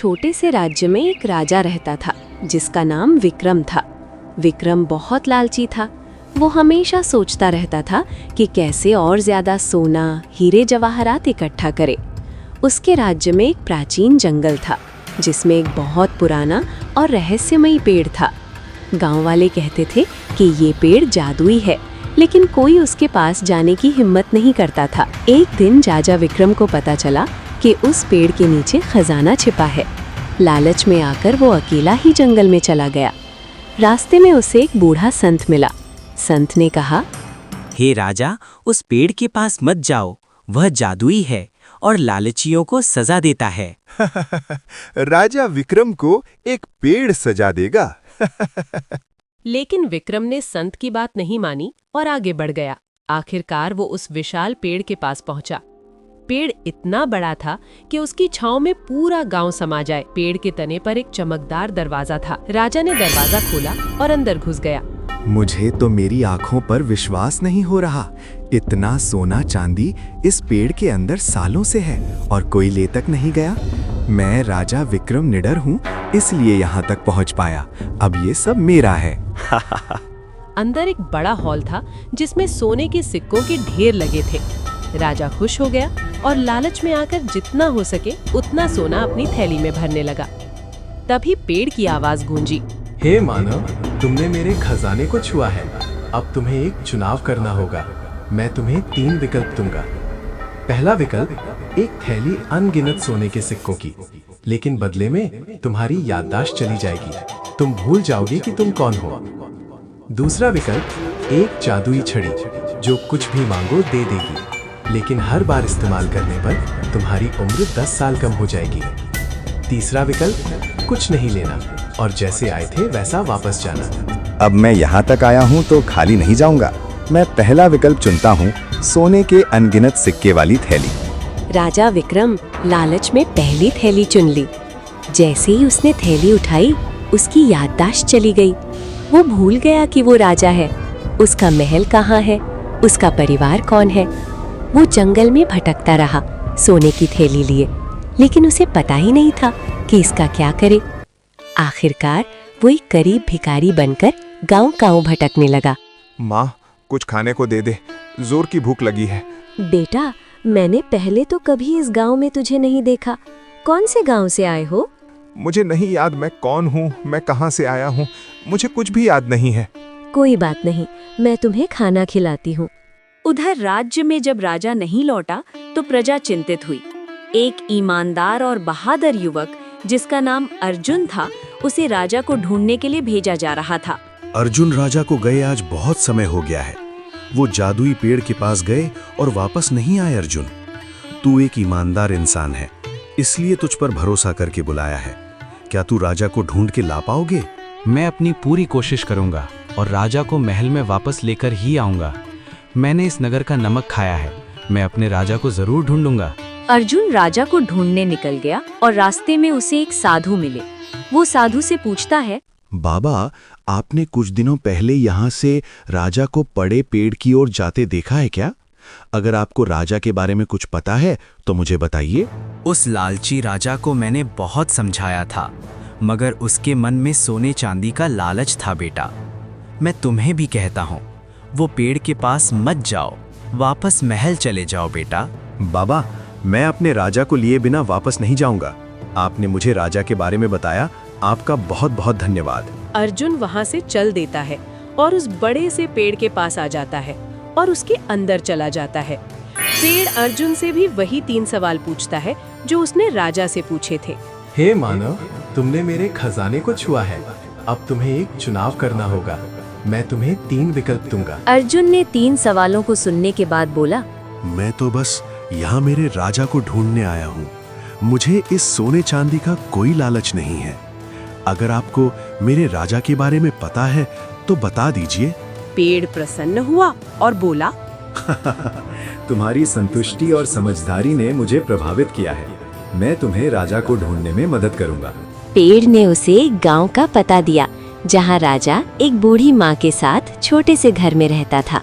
छोटे से राज्य में एक राजा रहता था जिसका नाम विक्रम था। विक्रम बहुत लालची था। वो हमेशा सोचता रहता था कि कैसे और ज्यादा सोना, हीरे जवाहरात इकट्ठा करे। उसके राज्य में एक प्राचीन जंगल था जिसमें एक बहुत पुराना और रहस्यमयी पेड़ था। गांव वाले कहते थे कि ये पेड़ जादुई है, लेकिन कोई उसके पास जाने की हिम्मत नहीं करता था। एक दिन राजा विक्रम को पता चला कि उस पेड़ के नीचे खजाना छिपा है। लालच में आकर वो अकेला ही जंगल में चला गया। रास्ते में उसे एक बूढ़ा संत मिला। संत ने कहा, हे राजा, उस पेड़ के पास मत जाओ, वह जादुई है और लालचियों को सजा देता है। राजा विक्रम को एक पेड़ सजा देगा। लेकिन विक्रम ने संत की बात नहीं मानी और आगे बढ़ गया। आखिरकार वो उस विशाल पेड़ के पास पहुंचा। पेड़ इतना बड़ा था कि उसकी छांव में पूरा गांव समा जाए। पेड़ के तने पर एक चमकदार दरवाजा था। राजा ने दरवाजा खोला और अंदर घुस गया। मुझे तो मेरी आंखों पर विश्वास नहीं हो रहा। इतना सोना चांदी इस पेड़ के अंदर सालों से है और कोई ले तक नहीं गया। मैं राजा विक्रम निडर हूँ, इसलिए यहाँ तक पहुँच पाया। अब ये सब मेरा है। अंदर एक बड़ा हॉल था जिसमें सोने के सिक्कों के ढेर लगे थे। राजा खुश हो गया और लालच में आकर जितना हो सके उतना सोना अपनी थैली में भरने लगा। तभी पेड़ की आवाज गूंजी, हे मानव, तुमने मेरे खजाने को छुआ है। अब तुम्हें एक चुनाव करना होगा। मैं तुम्हें 3 विकल्प दूंगा। पहला विकल्प, एक थैली अनगिनत सोने के सिक्कों की, लेकिन बदले में तुम्हारी याददाश्त चली जाएगी। तुम भूल जाओगे कि तुम कौन हो। दूसरा विकल्प, एक जादुई छड़ी जो कुछ भी मांगो दे देगी, लेकिन हर बार इस्तेमाल करने पर तुम्हारी उम्र 10 साल कम हो जाएगी। तीसरा विकल्प, कुछ नहीं लेना और जैसे आए थे वैसा वापस जाना। अब मैं यहाँ तक आया हूँ तो खाली नहीं जाऊंगा। मैं पहला विकल्प चुनता हूँ, सोने के अनगिनत सिक्के वाली थैली। राजा विक्रम लालच में पहली थैली चुन ली। जैसे ही उसने थैली उठाई, उसकी याददाश्त चली गई। वो भूल गया कि वो राजा है, उसका महल कहाँ है, उसका परिवार कौन है। वो जंगल में भटकता रहा सोने की थैली लिए, लेकिन उसे पता ही नहीं था कि इसका क्या करे। आखिरकार वो एक गरीब भिखारी बनकर गांव-गांव भटकने लगा। माँ, कुछ खाने को दे दे, जोर की भूख लगी है। बेटा, मैंने पहले तो कभी इस गांव में तुझे नहीं देखा। कौन से गांव से आए हो? मुझे नहीं याद मैं कौन हूँ, मैं कहाँ से आया हूँ, मुझे कुछ भी याद नहीं है। कोई बात नहीं, मैं तुम्हें खाना खिलाती हूँ। उधर राज्य में जब राजा नहीं लौटा तो प्रजा चिंतित हुई। एक ईमानदार और बहादुर युवक जिसका नाम अर्जुन था, उसे राजा को ढूंढने के लिए भेजा जा रहा था। अर्जुन राजा को गए आज बहुत समय हो गया है। वो जादुई पेड़ के पास गए और वापस नहीं आए। अर्जुन, तू एक ईमानदार इंसान है, इसलिए तुझ पर भरोसा करके बुलाया है। क्या तू राजा को ढूंढ के ला पाओगे? मैं अपनी पूरी कोशिश करूंगा और राजा को महल में वापस लेकर ही आऊंगा। मैंने इस नगर का नमक खाया है, मैं अपने राजा को जरूर ढूंढूंगा। अर्जुन राजा को ढूंढने निकल गया और रास्ते में उसे एक साधु मिले। वो साधु से पूछता है, बाबा, आपने कुछ दिनों पहले यहाँ से राजा को बड़े पेड़ की ओर जाते देखा है क्या? अगर आपको राजा के बारे में कुछ पता है तो मुझे बताइए। उस लालची राजा को मैंने बहुत समझाया था, मगर उसके मन में सोने चांदी का लालच था। बेटा, मैं तुम्हें भी कहता हूँ, वो पेड़ के पास मत जाओ, वापस महल चले जाओ। बेटा, बाबा, मैं अपने राजा को लिए बिना वापस नहीं जाऊंगा। आपने मुझे राजा के बारे में बताया, आपका बहुत बहुत धन्यवाद। अर्जुन वहां से चल देता है और उस बड़े से पेड़ के पास आ जाता है और उसके अंदर चला जाता है। पेड़ अर्जुन से भी वही 3 सवाल पूछता है जो उसने राजा से पूछे थे। हे मानव, तुमने मेरे खजाने को छुआ है। अब तुम्हें एक चुनाव करना होगा। मैं तुम्हें 3 विकल्प दूंगा। अर्जुन ने 3 सवालों को सुनने के बाद बोला, मैं तो बस यहाँ मेरे राजा को ढूंढने आया हूँ। मुझे इस सोने चांदी का कोई लालच नहीं है। अगर आपको मेरे राजा के बारे में पता है तो बता दीजिए। पेड़ प्रसन्न हुआ और बोला, तुम्हारी संतुष्टि और समझदारी ने मुझे प्रभावित किया है। मैं तुम्हें राजा को ढूंढने में मदद करूंगा। पेड़ ने उसे एक गांव का पता दिया जहां राजा एक बूढ़ी माँ के साथ छोटे से घर में रहता था।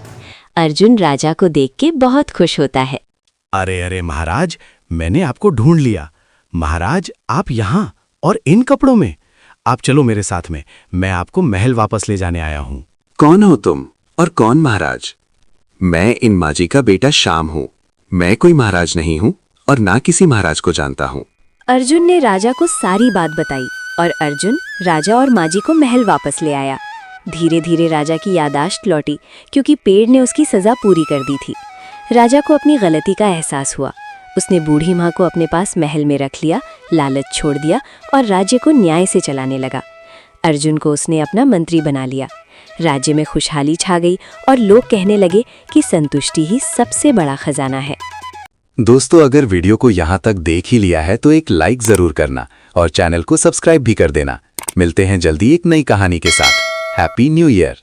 अर्जुन राजा को देख के बहुत खुश होता है। अरे अरे महाराज, मैंने आपको ढूंढ लिया। महाराज, आप यहाँ और इन कपड़ों में? आप चलो मेरे साथ में, मैं आपको महल वापस ले जाने आया हूं। कौन हो तुम और कौन महाराज? मैं इन माजी का बेटा श्याम हूँ। मैं कोई महाराज नहीं हूँ और ना किसी महाराज को जानता हूँ। अर्जुन ने राजा को सारी बात बताई और अर्जुन राजा और माजी को महल वापस ले आया। धीरे धीरे राजा की यादाश्त लौटी क्योंकि पेड़ ने उसकी सजा पूरी कर दी थी। राजा को अपनी गलती का एहसास हुआ। उसने बूढ़ी माँ को अपने पास महल में रख लिया, लालच छोड़ दिया और राज्य को न्याय से चलाने लगा। अर्जुन को उसने अपना मंत्री बना लिया। राज्य में खुशहाली छा गई और लोग कहने लगे कि संतुष्टि ही सबसे बड़ा खजाना है। दोस्तों, अगर वीडियो को यहाँ तक देख ही लिया है तो एक लाइक जरूर करना और चैनल को सब्सक्राइब भी कर देना। मिलते हैं जल्दी एक नई कहानी के साथ। Happy new year.